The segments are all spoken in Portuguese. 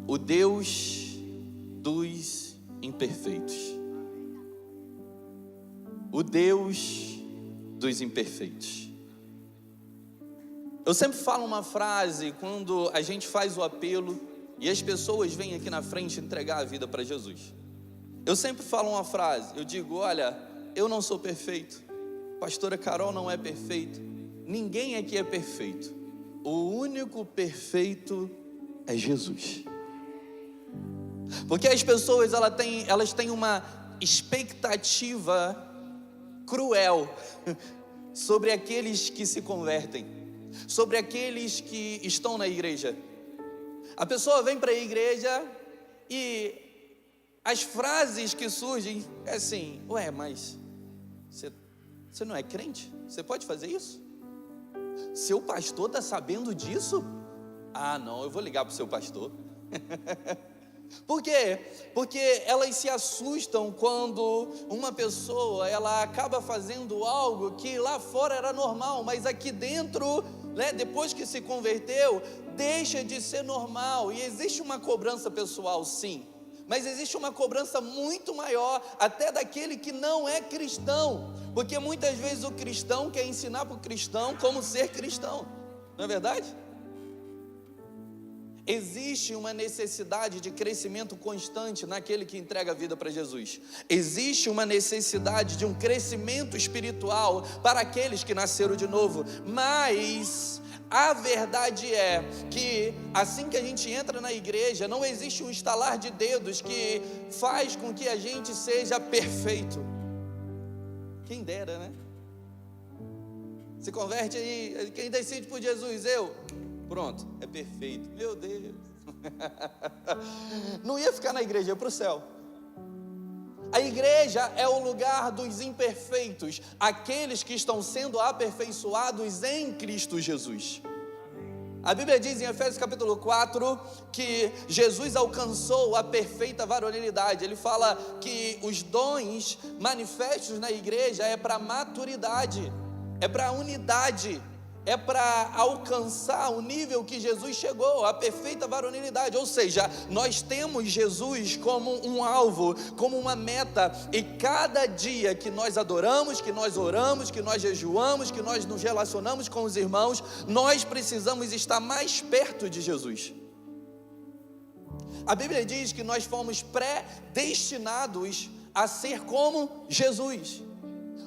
o Deus dos imperfeitos. O Deus dos imperfeitos. Eu sempre falo uma frase quando a gente faz o apelo e as pessoas vêm aqui na frente entregar a vida para Jesus. Eu sempre falo uma frase, eu digo: olha, eu não sou perfeito, pastora Carol não é perfeito, ninguém aqui é perfeito, o único perfeito é Jesus. Porque as pessoas elas têm uma expectativa cruel sobre aqueles que se convertem, sobre aqueles que estão na igreja. A pessoa vem para a igreja e as frases que surgem é assim: ué, mas você não é crente? Você pode fazer isso? Seu pastor está sabendo disso? Ah, não, eu vou ligar para o seu pastor. Por quê? Porque elas se assustam quando uma pessoa ela acaba fazendo algo que lá fora era normal, mas aqui dentro, né, depois que se converteu, deixa de ser normal. E existe uma cobrança pessoal, sim, mas existe uma cobrança muito maior até daquele que não é cristão, porque muitas vezes o cristão quer ensinar para o cristão como ser cristão, não é verdade? Existe uma necessidade de crescimento constante naquele que entrega a vida para Jesus. Existe uma necessidade de um crescimento espiritual para aqueles que nasceram de novo. Mas a verdade é que assim que a gente entra na igreja, não existe um estalar de dedos que faz com que a gente seja perfeito. Quem dera, né? Se converte aí, quem decide por Jesus? Eu. Pronto, é perfeito. Meu Deus. Não ia ficar na igreja, ia para o céu. A igreja é o lugar dos imperfeitos, aqueles que estão sendo aperfeiçoados em Cristo Jesus. A Bíblia diz em Efésios capítulo 4 que Jesus alcançou a perfeita varonilidade. Ele fala que os dons manifestos na igreja é para maturidade, é para unidade, é para alcançar o nível que Jesus chegou, a perfeita varonilidade. Ou seja, nós temos Jesus como um alvo, como uma meta, e cada dia que nós adoramos, que nós oramos, que nós jejuamos, que nós nos relacionamos com os irmãos, nós precisamos estar mais perto de Jesus. A Bíblia diz que nós fomos predestinados a ser como Jesus,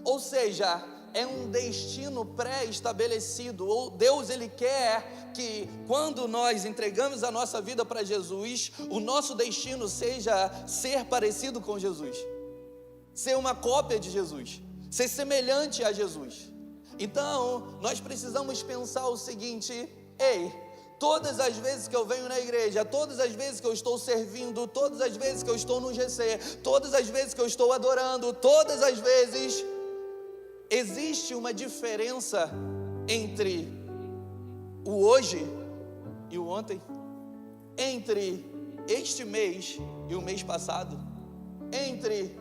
ou seja, é um destino pré-estabelecido. Ou Deus ele quer que quando nós entregamos a nossa vida para Jesus, o nosso destino seja ser parecido com Jesus, ser uma cópia de Jesus, ser semelhante a Jesus. Então nós precisamos pensar o seguinte: ei, todas as vezes que eu venho na igreja, todas as vezes que eu estou servindo, todas as vezes que eu estou no GC, todas as vezes que eu estou adorando, todas as vezes, existe uma diferença entre o hoje e o ontem, entre este mês e o mês passado, entre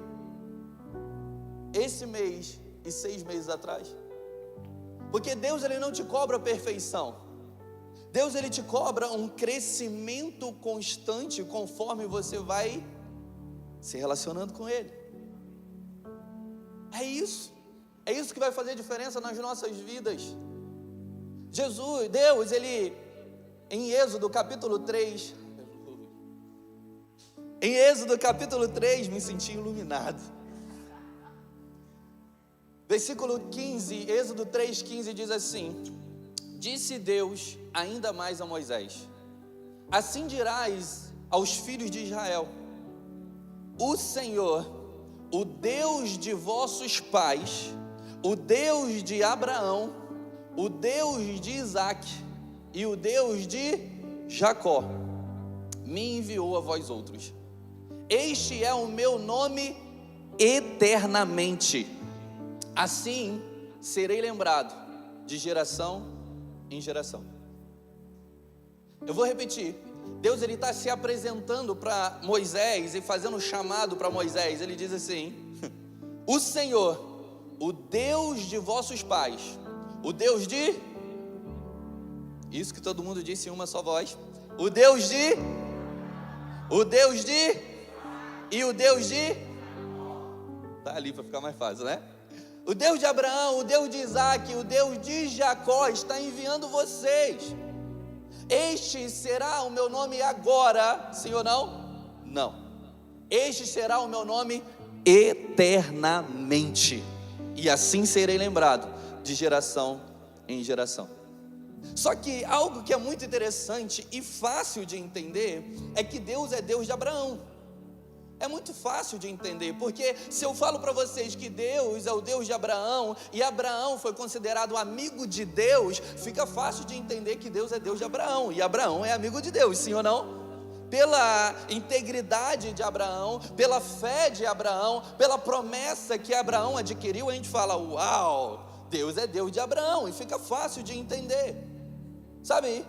esse mês e 6 meses atrás. Porque Deus ele não te cobra perfeição. Deus ele te cobra um crescimento constante conforme você vai se relacionando com Ele. É isso que vai fazer diferença nas nossas vidas. Deus, ele, em Êxodo capítulo 3, me senti iluminado. Versículo 15, Êxodo 3,15 diz assim: disse Deus ainda mais a Moisés: assim dirás aos filhos de Israel: o Senhor, o Deus de vossos pais, o Deus de Abraão, o Deus de Isaque e o Deus de Jacó, me enviou a vós outros. Este é o meu nome eternamente. Assim serei lembrado de geração em geração. Eu vou repetir. Deus ele está se apresentando para Moisés e fazendo um chamado para Moisés. Ele diz assim: o Senhor, o Deus de vossos pais, o Deus de... Isso que todo mundo disse em uma só voz. O Deus de... O Deus de... E o Deus de... Tá ali para ficar mais fácil, né? O Deus de Abraão, o Deus de Isaac, o Deus de Jacó está enviando vocês. Este será o meu nome agora, sim ou não? Não. Este será o meu nome eternamente, e assim serei lembrado de geração em geração. Só que algo que é muito interessante e fácil de entender é que Deus é Deus de Abraão. É muito fácil de entender, porque se eu falo para vocês que Deus é o Deus de Abraão, e Abraão foi considerado amigo de Deus, fica fácil de entender que Deus é Deus de Abraão, e Abraão é amigo de Deus, sim ou não? Pela integridade de Abraão, pela fé de Abraão, pela promessa que Abraão adquiriu, a gente fala, uau, Deus é Deus de Abraão, e fica fácil de entender, sabe?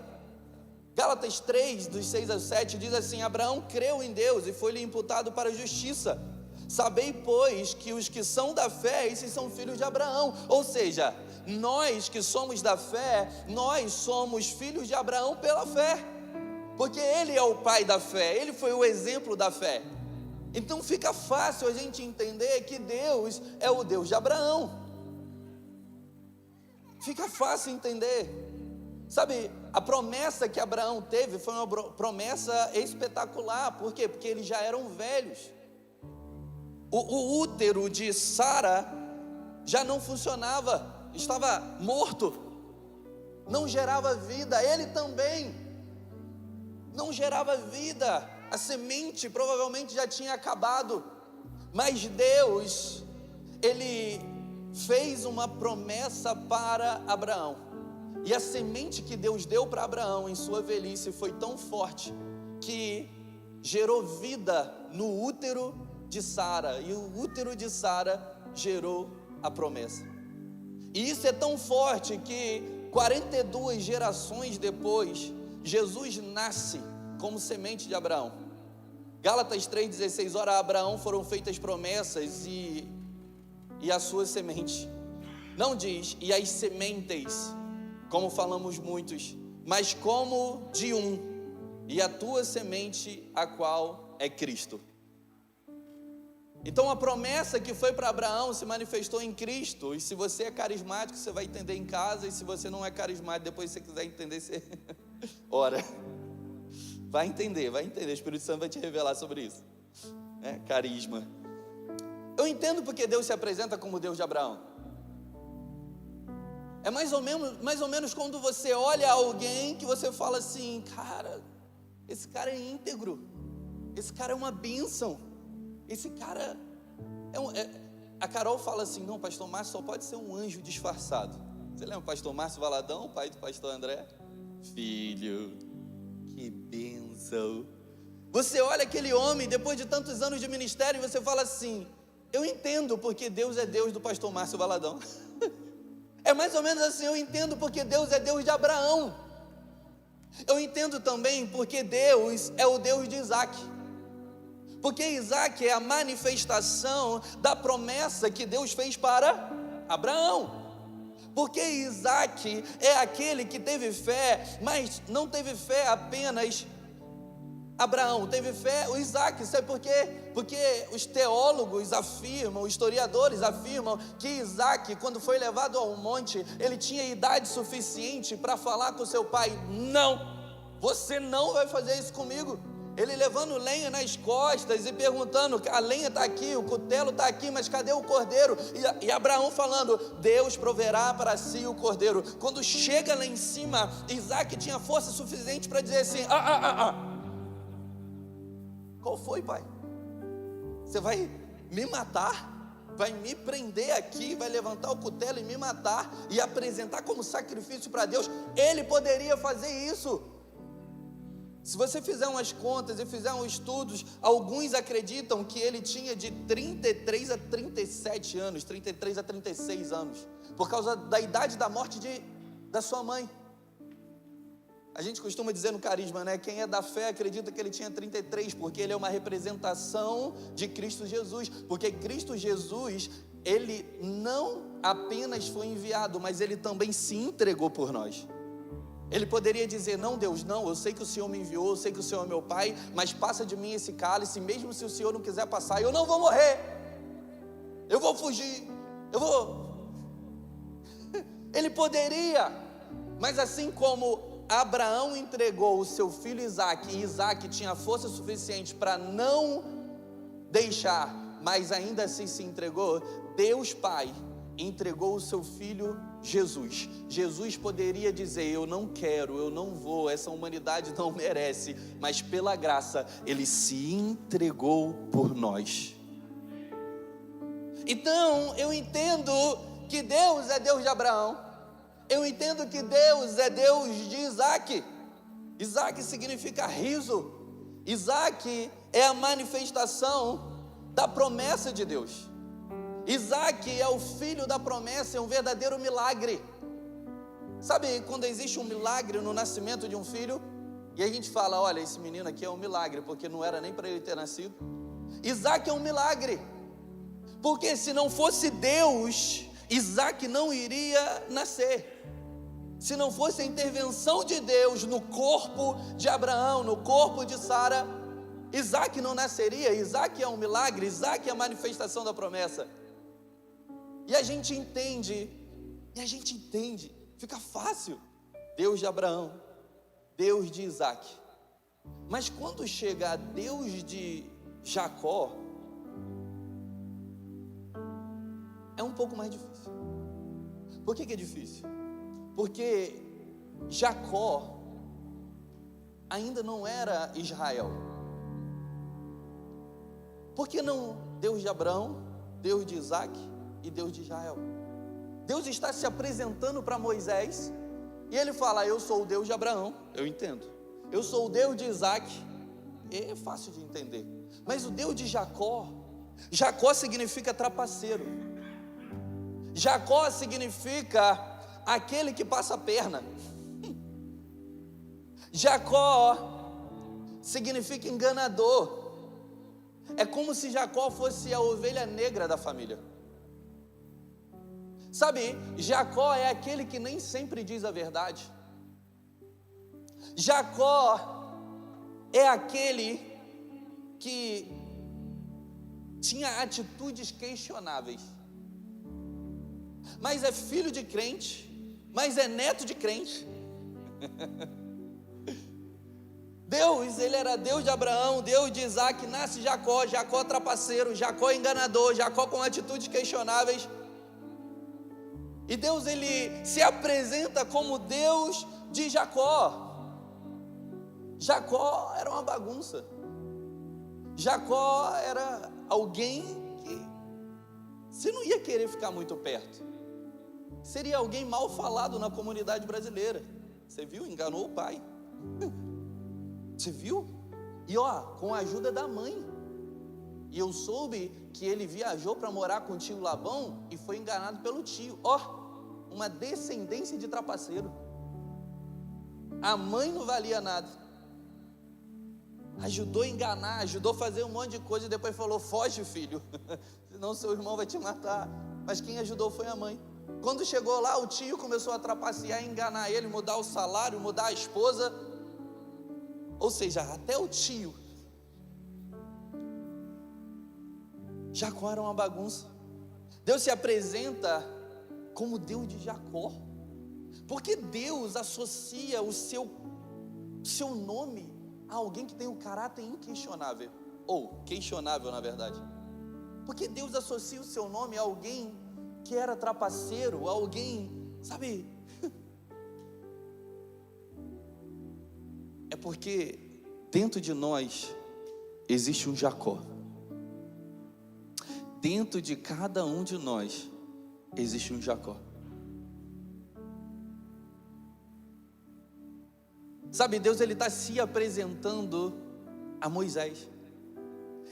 Gálatas 3, dos 6 ao 7, diz assim: Abraão creu em Deus e foi-lhe imputado para a justiça. Sabei, pois, que os que são da fé, esses são filhos de Abraão. Ou seja, nós que somos da fé, nós somos filhos de Abraão pela fé, porque ele é o pai da fé, ele foi o exemplo da fé. Então fica fácil a gente entender que Deus é o Deus de Abraão. Fica fácil entender. Sabe, a promessa que Abraão teve foi uma promessa espetacular. Por quê? Porque eles já eram velhos. O útero de Sara já não funcionava, estava morto, não gerava vida. Ele também não gerava vida. A semente provavelmente já tinha acabado. Mas Deus, Ele fez uma promessa para Abraão. E a semente que Deus deu para Abraão em sua velhice foi tão forte que gerou vida no útero de Sara, e o útero de Sara gerou a promessa. E isso é tão forte que 42 gerações depois, Jesus nasce como semente de Abraão. Gálatas 3,16, ora, a Abraão foram feitas promessas e a sua semente. Não diz, e as sementes, como falamos muitos, mas como de um, e a tua semente, a qual é Cristo. Então a promessa que foi para Abraão se manifestou em Cristo. E se você é carismático, você vai entender em casa. E se você não é carismático, depois se você quiser entender, você ora. Vai entender, o Espírito Santo vai te revelar sobre isso. Carisma. Eu entendo porque Deus se apresenta como Deus de Abraão. É mais ou menos quando você olha alguém que você fala assim, cara, esse cara é íntegro, esse cara é uma bênção, esse cara a Carol fala assim, não, pastor Márcio só pode ser um anjo disfarçado. Você lembra o pastor Márcio Valadão, pai do pastor André? Filho, que bênção. Você olha aquele homem, depois de tantos anos de ministério, e você fala assim, eu entendo porque Deus é Deus do pastor Márcio Valadão. É mais ou menos assim, eu entendo porque Deus é Deus de Abraão. Eu entendo também porque Deus é o Deus de Isaac. Porque Isaac é a manifestação da promessa que Deus fez para Abraão. Porque Isaac é aquele que teve fé, mas não teve fé apenas Abraão, teve fé o Isaac. Sabe por quê? Porque os teólogos afirmam, os historiadores afirmam que Isaac, quando foi levado ao monte, ele tinha idade suficiente para falar com seu pai, não, você não vai fazer isso comigo. Ele levando lenha nas costas e perguntando, a lenha está aqui, o cutelo está aqui, mas cadê o cordeiro? E Abraão falando, Deus proverá para si o cordeiro. Quando chega lá em cima, Isaac tinha força suficiente para dizer assim, qual foi, pai? Você vai me matar? Vai me prender aqui, vai levantar o cutelo e me matar e apresentar como sacrifício para Deus? Ele poderia fazer isso. Se você fizer umas contas e fizer uns estudos, alguns acreditam que ele tinha de 33 a 37 anos, 33 a 36 anos, por causa da idade da morte da sua mãe. A gente costuma dizer no carisma, né? Quem é da fé acredita que ele tinha 33, porque ele é uma representação de Cristo Jesus. Porque Cristo Jesus, ele não apenas foi enviado, mas ele também se entregou por nós. Ele poderia dizer: não, Deus, não, eu sei que o Senhor me enviou, eu sei que o Senhor é meu Pai, mas passa de mim esse cálice, mesmo se o Senhor não quiser passar, eu não vou morrer, eu vou fugir, eu vou. Ele poderia, mas assim como Abraão entregou o seu filho Isaque, e Isaque tinha força suficiente para não deixar, mas ainda assim se entregou, Deus Pai entregou o seu filho Jesus. Jesus poderia dizer: eu não quero, eu não vou, essa humanidade não merece, mas pela graça Ele se entregou por nós. Então eu entendo que Deus é Deus de Abraão, eu entendo que Deus é Deus de Isaque. Isaque significa riso. Isaque é a manifestação da promessa de Deus. Isaque é o filho da promessa, é um verdadeiro milagre. Sabe quando existe um milagre no nascimento de um filho, e a gente fala: olha, esse menino aqui é um milagre, porque não era nem para ele ter nascido. Isaque é um milagre, porque se não fosse Deus, Isaque não iria nascer. Se não fosse a intervenção de Deus no corpo de Abraão, no corpo de Sara, Isaque não nasceria. Isaque é um milagre, Isaque é a manifestação da promessa. E a gente entende, fica fácil. Deus de Abraão, Deus de Isaque. Mas quando chega a Deus de Jacó, é um pouco mais difícil. Por que é difícil? Porque Jacó ainda não era Israel. Por que não Deus de Abraão, Deus de Isaque e Deus de Israel? Deus está se apresentando para Moisés e ele fala: eu sou o Deus de Abraão, eu entendo. Eu sou o Deus de Isaque, é fácil de entender. Mas o Deus de Jacó, Jacó significa trapaceiro. Jacó significa aquele que passa a perna. Jacó significa enganador. É como se Jacó fosse a ovelha negra da família. Sabe, Jacó é aquele que nem sempre diz a verdade. Jacó é aquele que tinha atitudes questionáveis, mas é filho de crente, mas é neto de crente. Deus, ele era Deus de Abraão, Deus de Isaque, nasce Jacó, Jacó trapaceiro, Jacó enganador, Jacó com atitudes questionáveis. E Deus, ele se apresenta como Deus de Jacó. Jacó era uma bagunça. Jacó era alguém que você não ia querer ficar muito perto. Seria alguém mal falado na comunidade brasileira. Você viu? Enganou o pai. Você viu? E com a ajuda da mãe. E eu soube que ele viajou para morar com o tio Labão e foi enganado pelo tio. Uma descendência de trapaceiro. A mãe não valia nada. Ajudou a enganar, ajudou a fazer um monte de coisa e depois falou: foge, filho, senão seu irmão vai te matar. Mas quem ajudou foi a mãe. Quando chegou lá, o tio começou a trapacear, enganar ele, mudar o salário, mudar a esposa. Ou seja, até o tio. Jacó era uma bagunça. Deus se apresenta como Deus de Jacó, porque Deus associa o seu nome a alguém que tem um caráter inquestionável, ou questionável na verdade. Porque Deus associa o seu nome a alguém que era trapaceiro, a alguém, sabe? É porque dentro de nós existe um Jacó. Dentro de cada um de nós existe um Jacó. Sabe, Deus, ele está se apresentando a Moisés.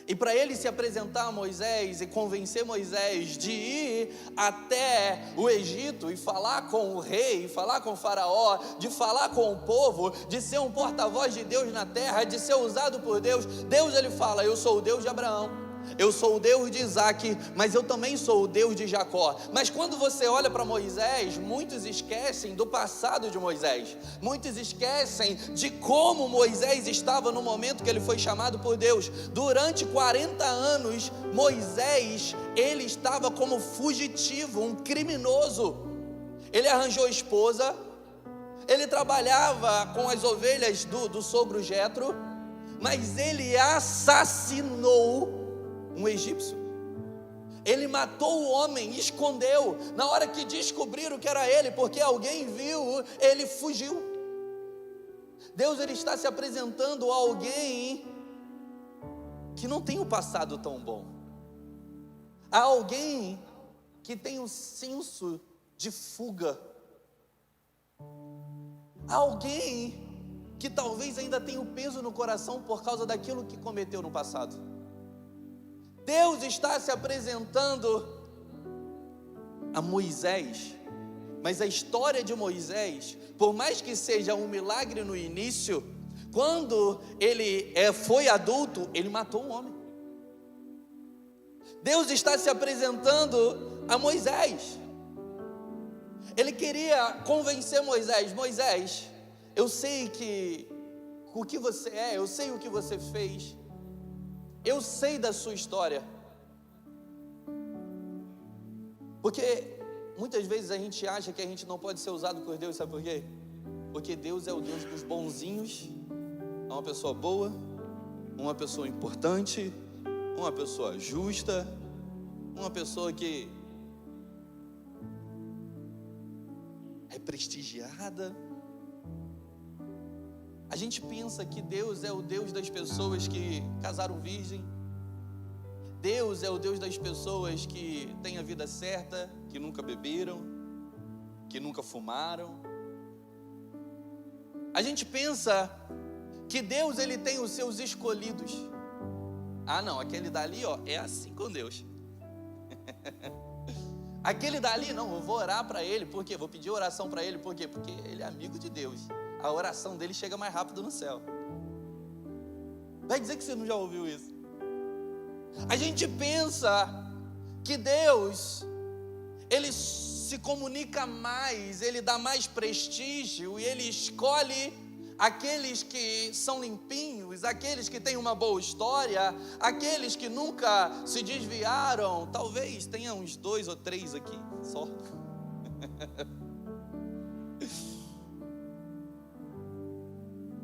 E para ele se apresentar a Moisés e convencer Moisés de ir até o Egito e falar com o rei, falar com o faraó, de falar com o povo, de ser um porta-voz de Deus na terra, de ser usado por Deus, Deus, ele fala: eu sou o Deus de Abraão, Eu sou o Deus de Isaac, mas eu também sou o Deus de Jacó. Mas quando você olha para Moisés, muitos esquecem do passado de Moisés. Muitos esquecem de como Moisés estava no momento que ele foi chamado por Deus. Durante 40 anos, Moisés, ele estava como fugitivo, um criminoso. Ele arranjou esposa, ele trabalhava com as ovelhas do sogro Jetro, mas ele assassinou um egípcio. Ele matou o homem, escondeu. Na hora que descobriram que era ele, porque alguém viu, ele fugiu. Deus, ele está se apresentando a alguém que não tem um passado tão bom, a alguém que tem um senso de fuga, a alguém que talvez ainda tenha o peso no coração por causa daquilo que cometeu no passado. Deus está se apresentando a Moisés, mas a história de Moisés, por mais que seja um milagre no início, quando ele foi adulto, ele matou um homem. Deus está se apresentando a Moisés. Ele queria convencer Moisés: Moisés, eu sei o que você é, eu sei o que você fez, eu sei da sua história. Porque muitas vezes a gente acha que a gente não pode ser usado por Deus, sabe por quê? Porque Deus é o Deus dos bonzinhos, é uma pessoa boa, uma pessoa importante, uma pessoa justa, uma pessoa que é prestigiada. A gente pensa que Deus é o Deus das pessoas que casaram virgem. Deus é o Deus das pessoas que têm a vida certa, que nunca beberam, que nunca fumaram. A gente pensa que Deus, ele tem os seus escolhidos. Ah não, aquele dali, é assim com Deus. Aquele dali, não, eu vou orar para ele. Por quê? Vou pedir oração para ele. Por quê? Porque ele é amigo de Deus. A oração dele chega mais rápido no céu. Vai dizer que você não já ouviu isso? A gente pensa que Deus, ele se comunica mais, ele dá mais prestígio e ele escolhe aqueles que são limpinhos, aqueles que têm uma boa história, aqueles que nunca se desviaram. Talvez tenha uns 2 ou 3 aqui só.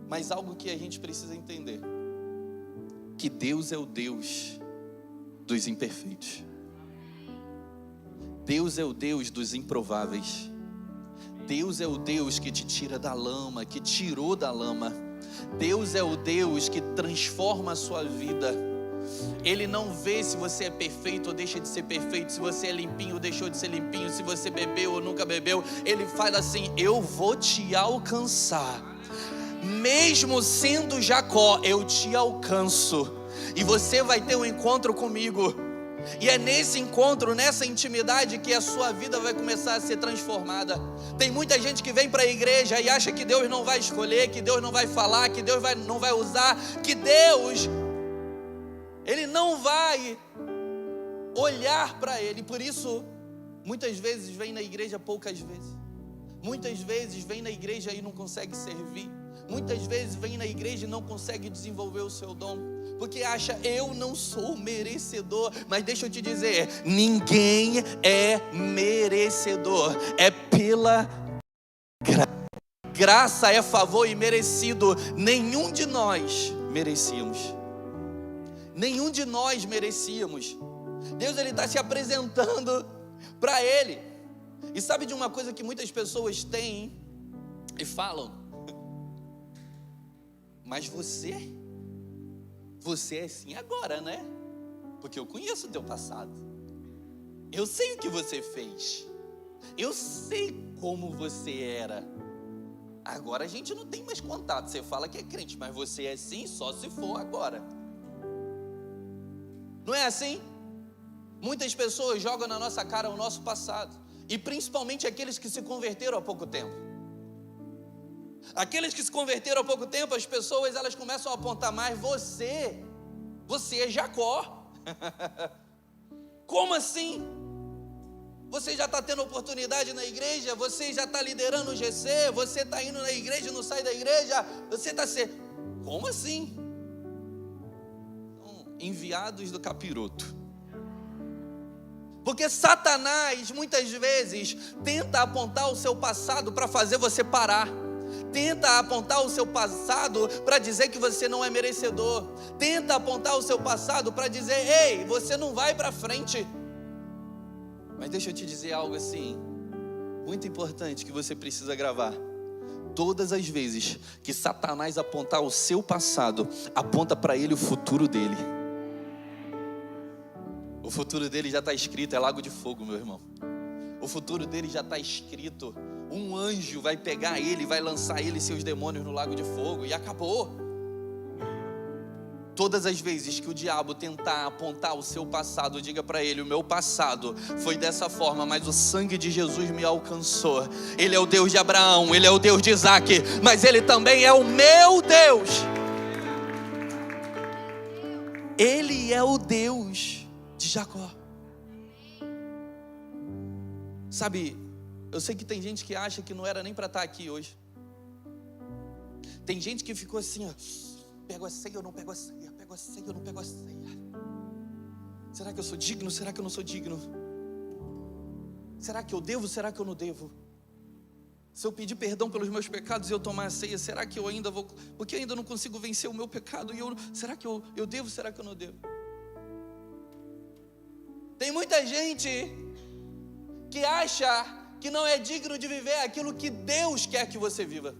Mas algo que a gente precisa entender, que Deus é o Deus dos imperfeitos. Deus é o Deus dos improváveis. Deus é o Deus que te tira da lama, que tirou da lama. Deus é o Deus que transforma a sua vida. Ele não vê se você é perfeito ou deixa de ser perfeito, se você é limpinho ou deixou de ser limpinho, se você bebeu ou nunca bebeu. Ele fala assim: eu vou te alcançar. Mesmo sendo Jacó, eu te alcanço. E você vai ter um encontro comigo. E é nesse encontro, nessa intimidade, que a sua vida vai começar a ser transformada. Tem muita gente que vem para a igreja e acha que Deus não vai escolher, que Deus não vai falar, que Deus não vai usar, que Deus, ele não vai olhar para ele. Por isso, muitas vezes vem na igreja poucas vezes. Muitas vezes vem na igreja e não consegue servir. Muitas vezes vem na igreja e não consegue desenvolver o seu dom, porque acha: eu não sou merecedor. Mas deixa eu te dizer, ninguém é merecedor, é pela graça, é favor e merecido. Nenhum de nós merecíamos. Nenhum de nós merecíamos. Deus, ele está se apresentando para ele. E sabe de uma coisa que muitas pessoas têm e falam? Mas você é assim agora, né? Porque eu conheço o teu passado. Eu sei o que você fez. Eu sei como você era. Agora a gente não tem mais contato. Você fala que é crente, mas você é assim só se for agora. Não é assim? Muitas pessoas jogam na nossa cara o nosso passado. E principalmente aqueles que se converteram há pouco tempo. Aqueles que se converteram há pouco tempo, as pessoas, elas começam a apontar mais: você é Jacó. Como assim? Você já está tendo oportunidade na igreja, você já está liderando o GC, você está indo na igreja e não sai da igreja, você está sendo... Como assim? Então, enviados do capiroto. Porque Satanás, muitas vezes, tenta apontar o seu passado para fazer você parar. Tenta apontar o seu passado para dizer que você não é merecedor. Tenta apontar o seu passado para dizer, ei, você não vai para frente. Mas deixa eu te dizer algo assim, muito importante que você precisa gravar. Todas as vezes que Satanás apontar o seu passado, aponta para ele o futuro dele. O futuro dele já está escrito, é lago de fogo, meu irmão. O futuro dele já está escrito. Um anjo vai pegar ele, vai lançar ele e seus demônios no lago de fogo e acabou. Todas as vezes que o diabo tentar apontar o seu passado, diga para ele, o meu passado foi dessa forma, mas o sangue de Jesus me alcançou. Ele é o Deus de Abraão, Ele é o Deus de Isaac, mas Ele também é o meu Deus. Ele é o Deus de Jacó. Sabe, eu sei que tem gente que acha que não era nem para estar aqui hoje. Tem gente que ficou assim, ó, pego a ceia ou não pego a ceia? Pego a ceia ou não pego a ceia? Será que eu sou digno? Será que eu não sou digno? Será que eu devo? Será que eu não devo? Se eu pedir perdão pelos meus pecados e eu tomar a ceia, será que eu ainda vou... Porque eu ainda não consigo vencer o meu pecado. Será que eu devo? Será que eu não devo? Tem muita gente que acha que não é digno de viver aquilo que Deus quer que você viva.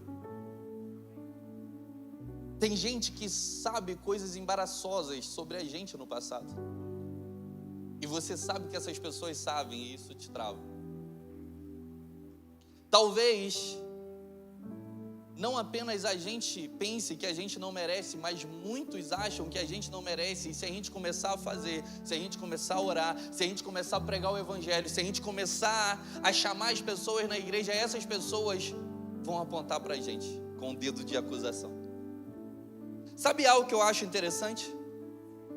Tem gente que sabe coisas embaraçosas sobre a gente no passado. E você sabe que essas pessoas sabem e isso te trava. Talvez não apenas a gente pense que a gente não merece, mas muitos acham que a gente não merece. E se a gente começar a fazer, se a gente começar a orar, se a gente começar a pregar o evangelho, se a gente começar a chamar as pessoas na igreja, essas pessoas vão apontar para a gente com o dedo de acusação. Sabe algo que eu acho interessante?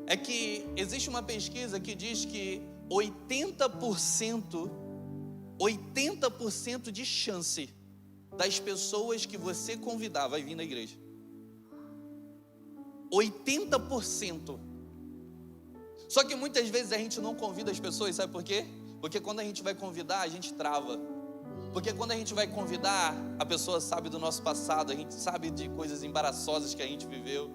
É que existe uma pesquisa que diz que 80% de chance das pessoas que você convidar vai vir na igreja. 80%. Só que muitas vezes a gente não convida as pessoas, sabe por quê? Porque quando a gente vai convidar, a gente trava. Porque quando a gente vai convidar, a pessoa sabe do nosso passado, a gente sabe de coisas embaraçosas que a gente viveu.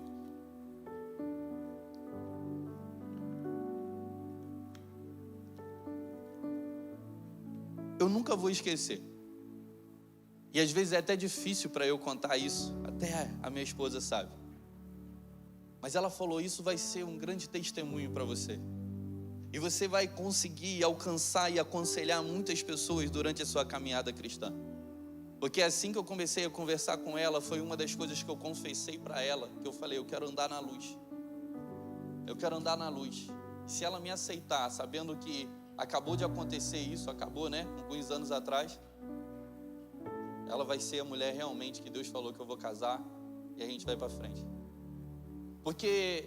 Eu nunca vou esquecer. E às vezes é até difícil para eu contar isso, até a minha esposa sabe. Mas ela falou, isso vai ser um grande testemunho para você. E você vai conseguir alcançar e aconselhar muitas pessoas durante a sua caminhada cristã. Porque assim que eu comecei a conversar com ela, foi uma das coisas que eu confessei para ela, que eu falei, eu quero andar na luz. Eu quero andar na luz. Se ela me aceitar, sabendo que acabou de acontecer isso, acabou, né? Alguns anos atrás. Ela vai ser a mulher realmente que Deus falou que eu vou casar e a gente vai para frente. Porque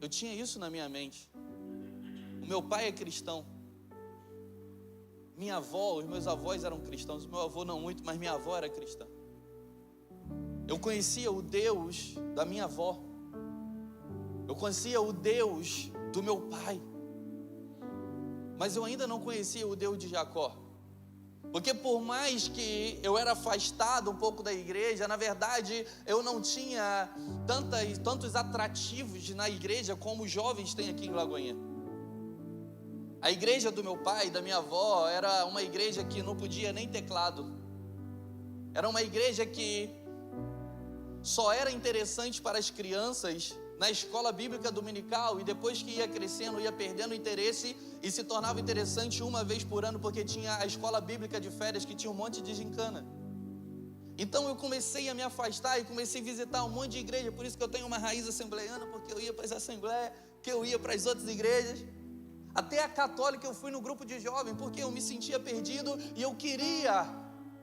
eu tinha isso na minha mente. O meu pai é cristão. Minha avó, os meus avós eram cristãos. Meu avô não muito, mas minha avó era cristã. Eu conhecia o Deus da minha avó. Eu conhecia o Deus do meu pai. Mas eu ainda não conhecia o Deus de Jacó. Porque por mais que eu era afastado um pouco da igreja, na verdade eu não tinha tantos atrativos na igreja como os jovens têm aqui em Lagoinha. A igreja do meu pai e da minha avó era uma igreja que não podia nem teclado. Era uma igreja que só era interessante para as crianças na escola bíblica dominical, e depois que ia crescendo, ia perdendo interesse e se tornava interessante uma vez por ano, porque tinha a escola bíblica de férias que tinha um monte de gincana. Então eu comecei a me afastar e comecei a visitar um monte de igreja, por isso que eu tenho uma raiz assembleiana, porque eu ia para as assembleias, que eu ia para as outras igrejas. Até a católica eu fui no grupo de jovem, porque eu me sentia perdido e eu queria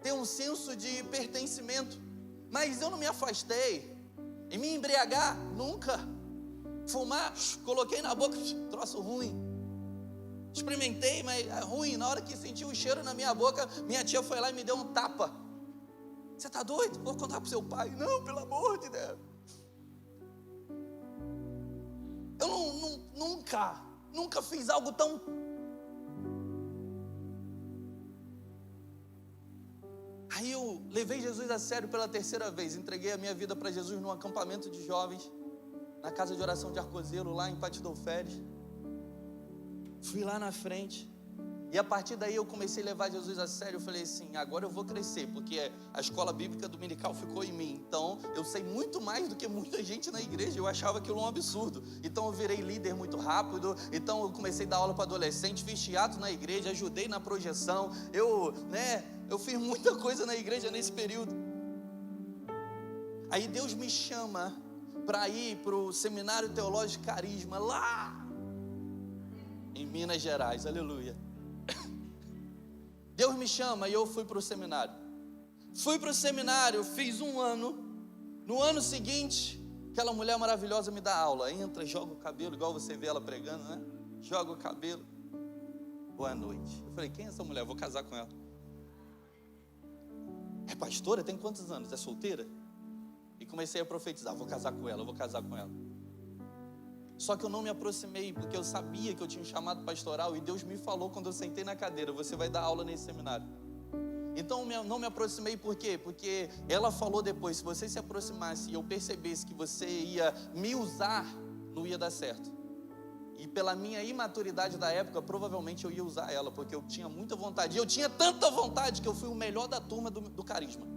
ter um senso de pertencimento. Mas eu não me afastei. E me embriagar? Nunca. Fumar, coloquei na boca, troço ruim. Experimentei, mas é ruim. Na hora que senti o cheiro na minha boca, minha tia foi lá e me deu um tapa. Você está doido? Vou contar para o seu pai. Não, pelo amor de Deus. Eu nunca fiz algo tão... Aí eu levei Jesus a sério pela terceira vez. Entreguei a minha vida para Jesus num acampamento de jovens, na casa de oração de Arcozelo, lá em Patidolferes. Fui lá na frente. E a partir daí eu comecei a levar Jesus a sério. Eu falei assim, agora eu vou crescer, porque a escola bíblica dominical ficou em mim. Então eu sei muito mais do que muita gente na igreja. Eu achava aquilo um absurdo. Então eu virei líder muito rápido. Então eu comecei a dar aula para adolescente, fiz teatro na igreja, ajudei na projeção. Eu fiz muita coisa na igreja nesse período. Aí Deus me chama para ir para o Seminário Teológico Carisma, lá em Minas Gerais, aleluia. Deus me chama e eu fui para o seminário. Fui para o seminário, fiz um ano. No ano seguinte, aquela mulher maravilhosa me dá aula. Entra, joga o cabelo, igual você vê ela pregando, né? Joga o cabelo. Boa noite. Eu falei, quem é essa mulher? Eu vou casar com ela. É pastora? Tem quantos anos? É solteira? E comecei a profetizar, vou casar com ela, vou casar com ela. Só que eu não me aproximei, porque eu sabia que eu tinha um chamado pastoral, e Deus me falou quando eu sentei na cadeira, você vai dar aula nesse seminário. Então não me aproximei, por quê? Porque ela falou depois, se você se aproximasse e eu percebesse que você ia me usar, não ia dar certo. E pela minha imaturidade da época, provavelmente eu ia usar ela, porque eu tinha muita vontade. E eu tinha tanta vontade que eu fui o melhor da turma do carisma.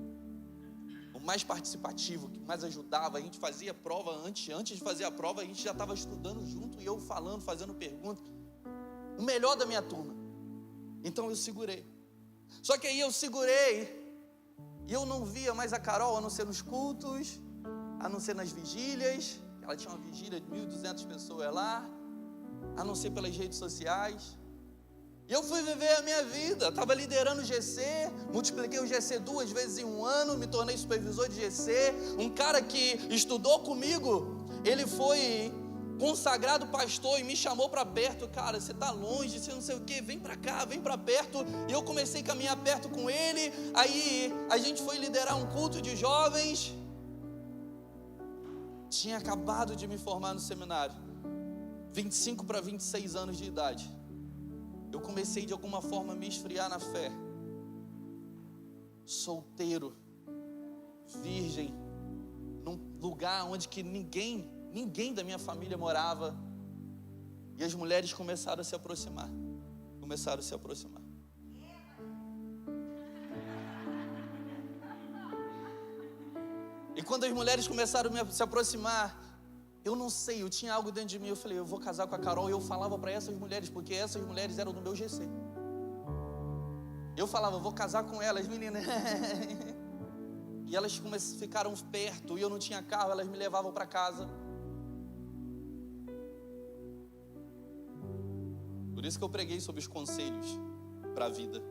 O mais participativo, que mais ajudava. A gente fazia prova antes de fazer a prova, a gente já estava estudando junto e eu falando, fazendo perguntas. O melhor da minha turma. Então eu segurei. Só que aí eu segurei e eu não via mais a Carol, a não ser nos cultos, a não ser nas vigílias. Ela tinha uma vigília de 1.200 pessoas lá, a não ser pelas redes sociais. E eu fui viver a minha vida, estava liderando o GC, multipliquei o GC 2 vezes em um ano, me tornei supervisor de GC. Um cara que estudou comigo, ele foi consagrado pastor e me chamou para perto. Cara, você está longe, você não sei o que, vem para cá, vem para perto. E eu comecei a caminhar perto com ele. Aí a gente foi liderar um culto de jovens. Tinha acabado de me formar no seminário, 25 para 26 anos de idade. Eu comecei de alguma forma a me esfriar na fé. Solteiro, virgem, num lugar onde que ninguém da minha família morava. E as mulheres começaram a se aproximar. E quando as mulheres começaram a se aproximar, eu não sei, eu tinha algo dentro de mim. Eu falei, eu vou casar com a Carol. E eu falava para essas mulheres, porque essas mulheres eram do meu GC. Eu falava, eu vou casar com elas, meninas. E elas ficaram perto, e eu não tinha carro, elas me levavam para casa. Por isso que eu preguei sobre os conselhos para a vida.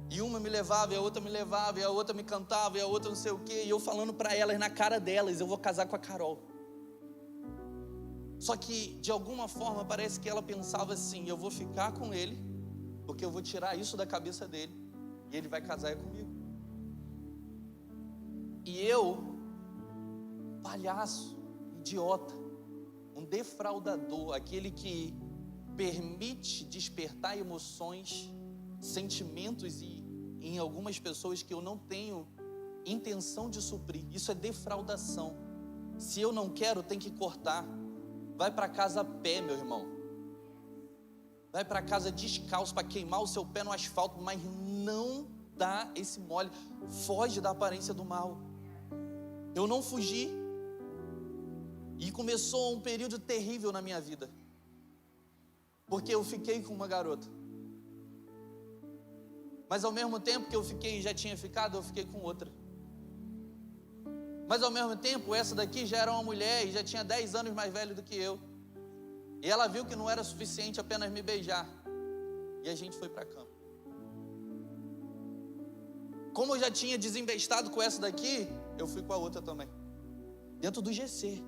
E uma me levava, e a outra me levava, e a outra me cantava, e a outra não sei o quê. E eu falando para elas, na cara delas, eu vou casar com a Carol. Só que, de alguma forma, parece que ela pensava assim, eu vou ficar com ele, porque eu vou tirar isso da cabeça dele, e ele vai casar comigo. E eu, palhaço, idiota, um defraudador, aquele que permite despertar emoções, sentimentos em algumas pessoas que eu não tenho intenção de suprir. Isso é defraudação. Se eu não quero, tem que cortar. Vai para casa a pé, meu irmão. Vai para casa descalço para queimar o seu pé no asfalto, mas não dá esse mole. Foge da aparência do mal. Eu não fugi. E começou um período terrível na minha vida. Porque eu fiquei com uma garota. Mas ao mesmo tempo que eu fiquei e já tinha ficado, eu fiquei com outra. Mas ao mesmo tempo, essa daqui já era uma mulher e já tinha 10 anos mais velha do que eu. E ela viu que não era suficiente apenas me beijar. E a gente foi para a cama. Como eu já tinha desembestado com essa daqui, eu fui com a outra também. Dentro do GC.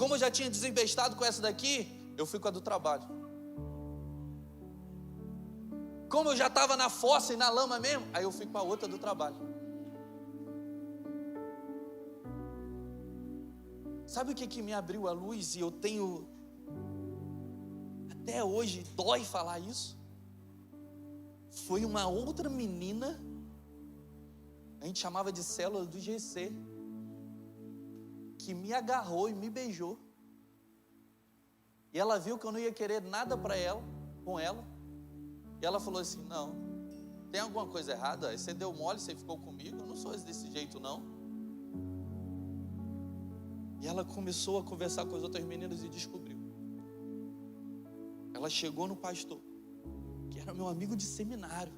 Como eu já tinha desembestado com essa daqui, eu fui com a do trabalho. Como eu já estava na fossa e na lama mesmo, aí eu fui com a outra do trabalho. Sabe o que me abriu a luz? E eu tenho, até hoje, dói falar isso. Foi uma outra menina, a gente chamava de célula do GC, que me agarrou e me beijou. E ela viu que eu não ia querer nada para ela, com ela. E ela falou assim: não, tem alguma coisa errada? Você deu mole, você ficou comigo? Eu não sou desse jeito não. E ela começou a conversar com as outras meninas e descobriu. Ela chegou no pastor, que era meu amigo de seminário,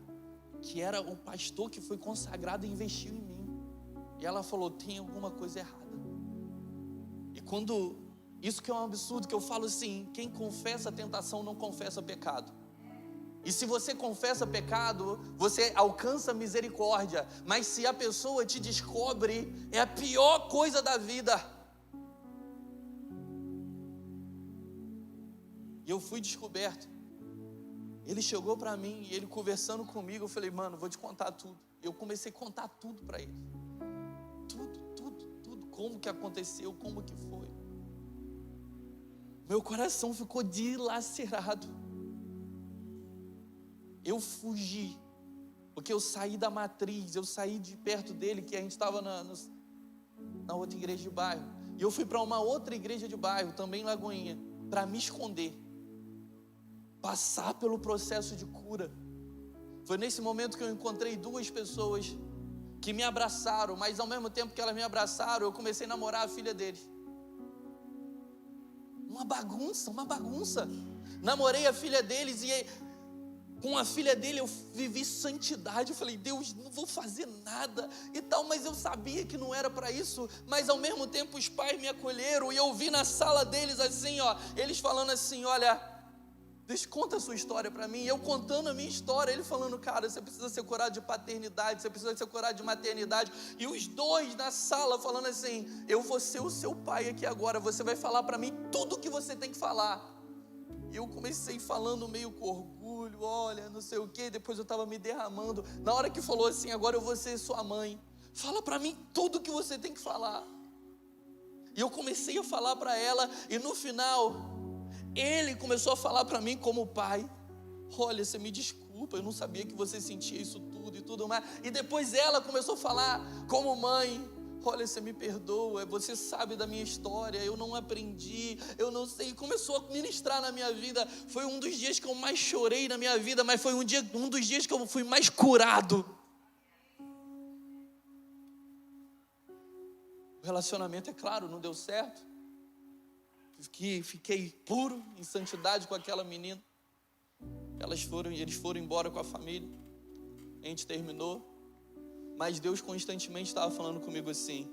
que era o pastor que foi consagrado e investiu em mim. E ela falou: tem alguma coisa errada. E quando, isso que é um absurdo, que eu falo assim: quem confessa a tentação não confessa pecado. E se você confessa pecado, você alcança misericórdia. Mas se a pessoa te descobre, é a pior coisa da vida. E eu fui descoberto. Ele chegou para mim e ele conversando comigo, eu falei: mano, vou te contar tudo. Eu comecei a contar tudo para ele. Tudo. Como que aconteceu, como que foi. Meu coração ficou dilacerado. Eu fugi, porque eu saí da matriz, eu saí de perto dele, que a gente estava na outra igreja de bairro. E eu fui para uma outra igreja de bairro, também em Lagoinha, para me esconder. Passar pelo processo de cura. Foi nesse momento que eu encontrei duas pessoas que me abraçaram, mas ao mesmo tempo que elas me abraçaram, eu comecei a namorar a filha deles. Uma bagunça. Namorei a filha deles e com a filha dele eu vivi santidade. Eu falei: Deus, não vou fazer nada e tal, mas eu sabia que não era para isso. Mas ao mesmo tempo os pais me acolheram e eu vi na sala deles assim, eles falando assim: olha, conta a sua história para mim. E eu contando a minha história, ele falando: cara, você precisa ser curado de paternidade, você precisa ser curado de maternidade. E os dois na sala falando assim: eu vou ser o seu pai aqui agora, você vai falar para mim tudo o que você tem que falar. E eu comecei falando meio com orgulho, olha, não sei o que. Depois eu estava me derramando. Na hora que falou assim: agora eu vou ser sua mãe, fala para mim tudo que você tem que falar. E eu comecei a falar para ela. E no final, ele começou a falar para mim como pai: olha, você me desculpa, eu não sabia que você sentia isso tudo e tudo mais. E depois ela começou a falar como mãe: olha, você me perdoa, você sabe da minha história, eu não aprendi, eu não sei. E começou a ministrar na minha vida. Foi um dos dias que eu mais chorei na minha vida, mas foi um dos dias que eu fui mais curado. O relacionamento, é claro, não deu certo. Fiquei puro, em santidade com aquela menina. Eles foram embora com a família. A gente terminou. Mas Deus constantemente estava falando comigo assim: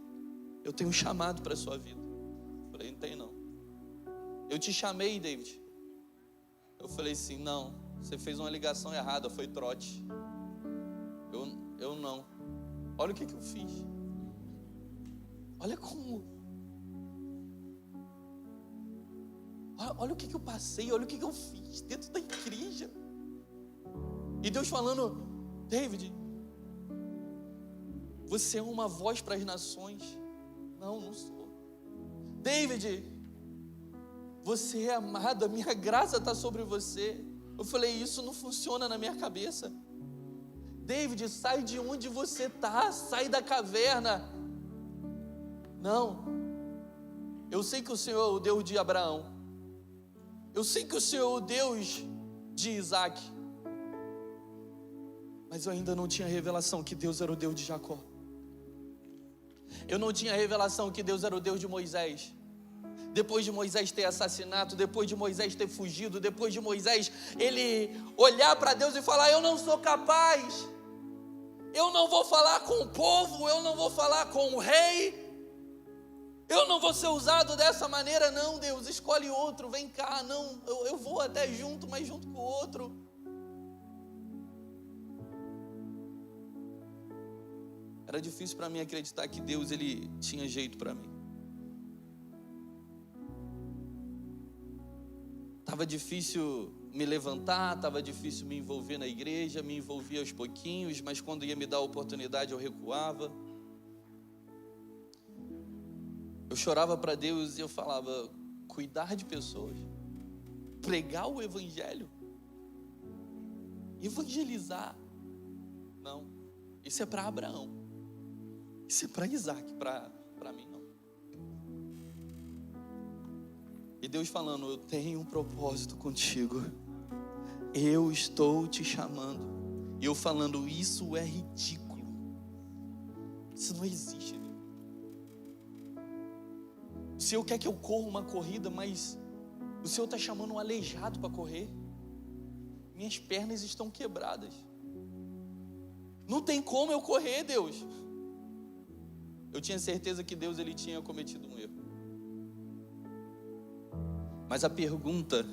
eu tenho um chamado para a sua vida. Eu falei: não tem não. Eu te chamei, David. Eu falei assim: não, você fez uma ligação errada, foi trote. Eu não. Olha o que eu fiz. Olha como. Olha o que eu passei, olha o que eu fiz dentro da igreja. E Deus falando: David, você é uma voz para as nações. Não sou. David, você é amado, a minha graça está sobre você. Eu falei: isso não funciona na minha cabeça. David, sai de onde você está, sai da caverna. Não, eu sei que o Senhor é o Deus de Abraão, eu sei que o Senhor é o Deus de Isaac, mas eu ainda não tinha revelação que Deus era o Deus de Jacó. Eu não tinha revelação que Deus era o Deus de Moisés. Depois de Moisés ter assassinato, depois de Moisés ter fugido, depois de Moisés, ele olhar para Deus e falar: eu não sou capaz, eu não vou falar com o povo, eu não vou falar com o rei, eu não vou ser usado dessa maneira. Não, Deus, escolhe outro, vem cá. Não, eu vou até junto, mas junto com o outro. Era difícil para mim acreditar que Deus, ele tinha jeito para mim. Estava difícil me levantar, estava difícil me envolver na igreja, me envolvia aos pouquinhos, mas quando ia me dar a oportunidade eu recuava. Eu chorava para Deus e eu falava: cuidar de pessoas, pregar o evangelho, evangelizar, não, isso é para Abraão, isso é para Isaac, para mim não. E Deus falando: eu tenho um propósito contigo, eu estou te chamando. E eu falando: isso é ridículo, isso não existe, Deus. O Senhor quer que eu corra uma corrida, mas o Senhor está chamando um aleijado para correr. Minhas pernas estão quebradas, não tem como eu correr, Deus. Eu tinha certeza que Deus, ele tinha cometido um erro. Mas a pergunta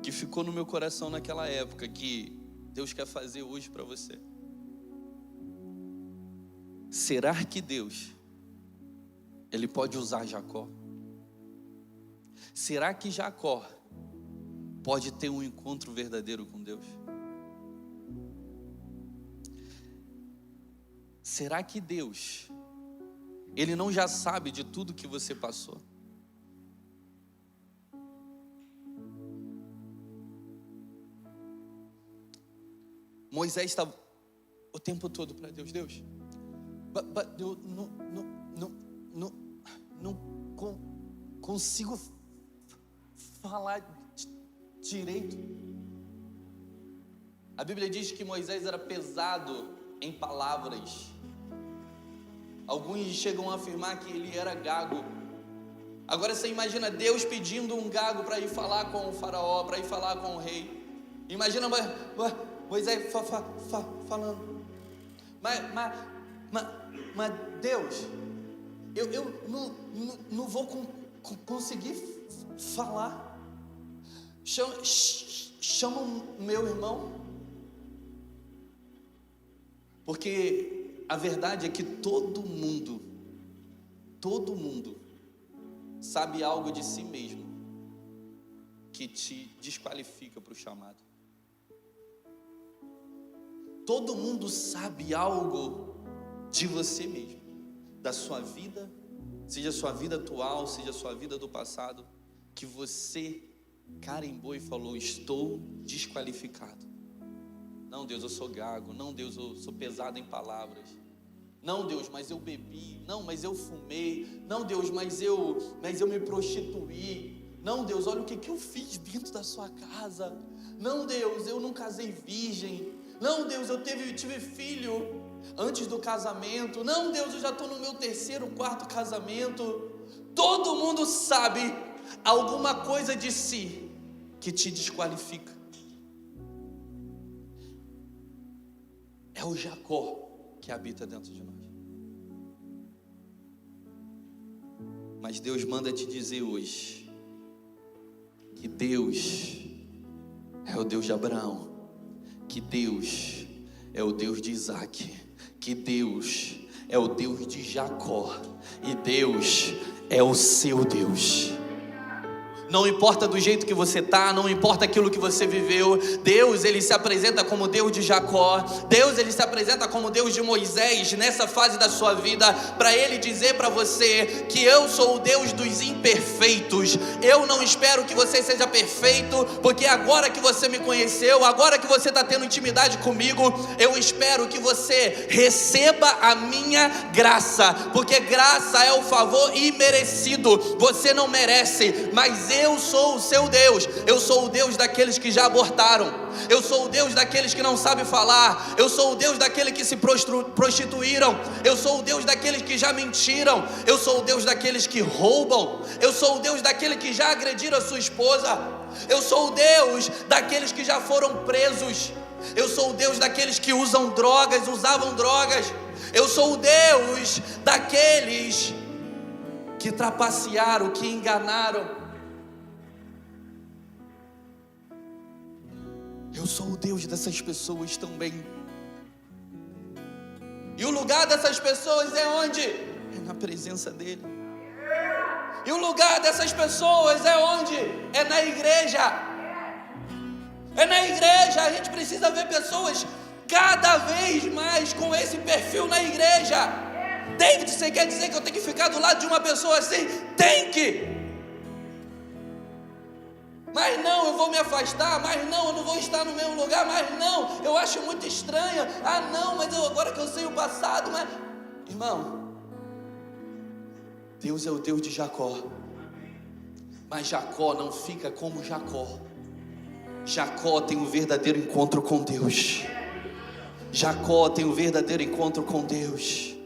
que ficou no meu coração naquela época, que Deus quer fazer hoje para você: será que Deus, ele pode usar Jacó? Será que Jacó pode ter um encontro verdadeiro com Deus? Será que Deus, ele não já sabe de tudo que você passou? Moisés estava o tempo todo para Deus: Deus, eu não consigo falar direito. A Bíblia diz que Moisés era pesado em palavras. Alguns chegam a afirmar que ele era gago. Agora você imagina Deus pedindo um gago para ir falar com o faraó, para ir falar com o rei. Imagina Moisés falando: mas Deus, eu não vou conseguir falar. Chama o meu irmão. Porque a verdade é que todo mundo sabe algo de si mesmo que te desqualifica para o chamado. Todo mundo sabe algo de você mesmo, da sua vida, seja a sua vida atual, seja a sua vida do passado, que você carimbou e falou: estou desqualificado. Não, Deus, eu sou gago. Não, Deus, eu sou pesado em palavras. Não, Deus, mas eu bebi. Não, mas eu fumei. Não, Deus, mas eu me prostituí. Não, Deus, olha o que eu fiz dentro da sua casa. Não, Deus, eu não casei virgem. Não, Deus, eu tive filho antes do casamento. Não, Deus, eu já estou no meu 3º, 4º casamento. Todo mundo sabe alguma coisa de si que te desqualifica. É o Jacó que habita dentro de nós. Mas Deus manda te dizer hoje que Deus é o Deus de Abraão, que Deus é o Deus de Isaac, que Deus é o Deus de Jacó, e Deus é o seu Deus. Não importa do jeito que você está, não importa aquilo que você viveu, Deus, ele se apresenta como Deus de Jacó. Deus, ele se apresenta como Deus de Moisés nessa fase da sua vida, para ele dizer para você que eu sou o Deus dos imperfeitos. Eu não espero que você seja perfeito, porque agora que você me conheceu, agora que você está tendo intimidade comigo, eu espero que você receba a minha graça, porque graça é o favor imerecido. Você não merece, mas eu sou o seu Deus. Eu sou o Deus daqueles que já abortaram. Eu sou o Deus daqueles que não sabem falar. Eu sou o Deus daqueles que se prostituíram. Eu sou o Deus daqueles que já mentiram. Eu sou o Deus daqueles que roubam. Eu sou o Deus daqueles que já agrediram a sua esposa. Eu sou o Deus daqueles que já foram presos. Eu sou o Deus daqueles que usavam drogas. Eu sou o Deus daqueles que trapacearam, que enganaram. Eu sou o Deus dessas pessoas também. E o lugar dessas pessoas é onde? É na presença dEle. E o lugar dessas pessoas é onde? É na igreja. É na igreja. A gente precisa ver pessoas cada vez mais com esse perfil na igreja. David, você quer dizer que eu tenho que ficar do lado de uma pessoa assim? Tem que. Mas não, eu vou me afastar. Mas não, eu não vou estar no mesmo lugar. Mas não, eu acho muito estranho. Ah não, mas agora que eu sei o passado. Mas, irmão, Deus é o Deus de Jacó. Mas Jacó não fica como Jacó. Jacó tem um verdadeiro encontro com Deus. Jacó tem um verdadeiro encontro com Deus.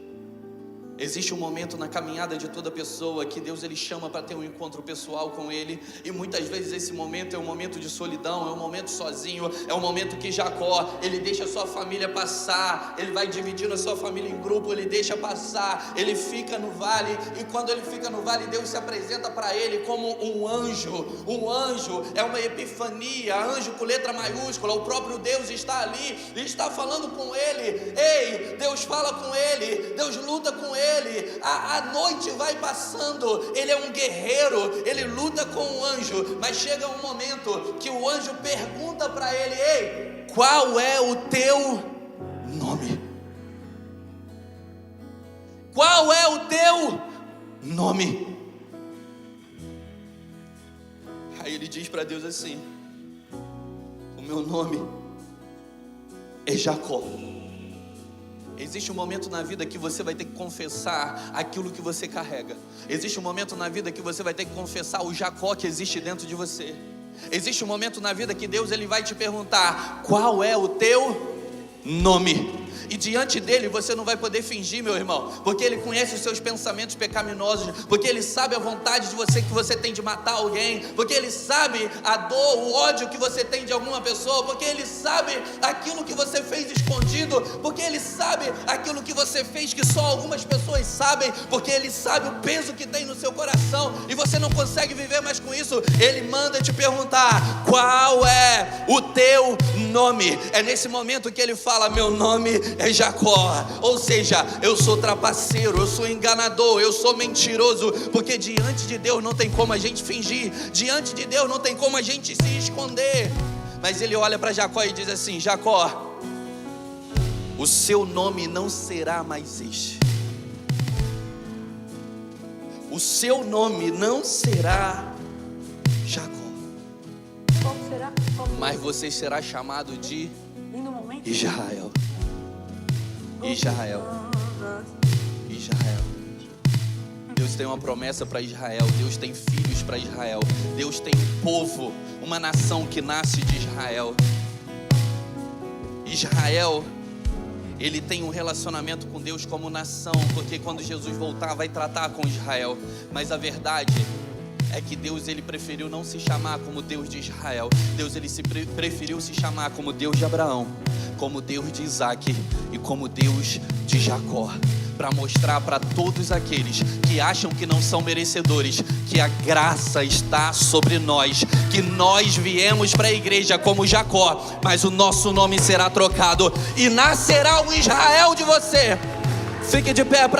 Existe um momento na caminhada de toda pessoa que Deus ele chama para ter um encontro pessoal com Ele. E muitas vezes esse momento é um momento de solidão, é um momento sozinho, é um momento que Jacó, ele deixa a sua família passar. Ele vai dividindo a sua família em grupo, ele deixa passar. Ele fica no vale, e quando ele fica no vale, Deus se apresenta para ele como um anjo. Um anjo é uma epifania, anjo com letra maiúscula. O próprio Deus está ali e está falando com ele. Ei, Deus fala com ele, Deus luta com ele. A noite vai passando, ele é um guerreiro, ele luta com o anjo, mas chega um momento que o anjo pergunta para ele: ei, qual é o teu nome? Qual é o teu nome? Aí ele diz para Deus assim: o meu nome é Jacó. Existe um momento na vida que você vai ter que confessar aquilo que você carrega. Existe um momento na vida que você vai ter que confessar o Jacó que existe dentro de você. Existe um momento na vida que Deus ele vai te perguntar: qual é o teu nome? E diante dele você não vai poder fingir, meu irmão, porque ele conhece os seus pensamentos pecaminosos, porque ele sabe a vontade de você que você tem de matar alguém, porque ele sabe a dor, o ódio que você tem de alguma pessoa, porque ele sabe aquilo que você fez escondido, porque ele sabe aquilo que você fez que só algumas pessoas sabem, porque ele sabe o peso que tem no seu coração e você não consegue viver mais com isso. Ele manda te perguntar: qual é o teu nome? É nesse momento que ele fala: meu nome é Jacó. Ou seja, eu sou trapaceiro, eu sou enganador, eu sou mentiroso, porque diante de Deus não tem como a gente fingir, diante de Deus não tem como a gente se esconder. Mas ele olha para Jacó e diz assim: Jacó, o seu nome não será mais este. O seu nome não será Jacó. Qual será? Mas você será chamado de Israel. Israel. Israel. Deus tem uma promessa para Israel. Deus tem filhos para Israel. Deus tem um povo, uma nação que nasce de Israel. Israel, ele tem um relacionamento com Deus como nação, porque quando Jesus voltar vai tratar com Israel. Mas a verdade é que Deus ele preferiu não se chamar como Deus de Israel. Deus ele preferiu se chamar como Deus de Abraão, como Deus de Isaac e como Deus de Jacó, para mostrar para todos aqueles que acham que não são merecedores que a graça está sobre nós, que nós viemos para a igreja como Jacó, mas o nosso nome será trocado e nascerá o Israel de você. Fique de pé para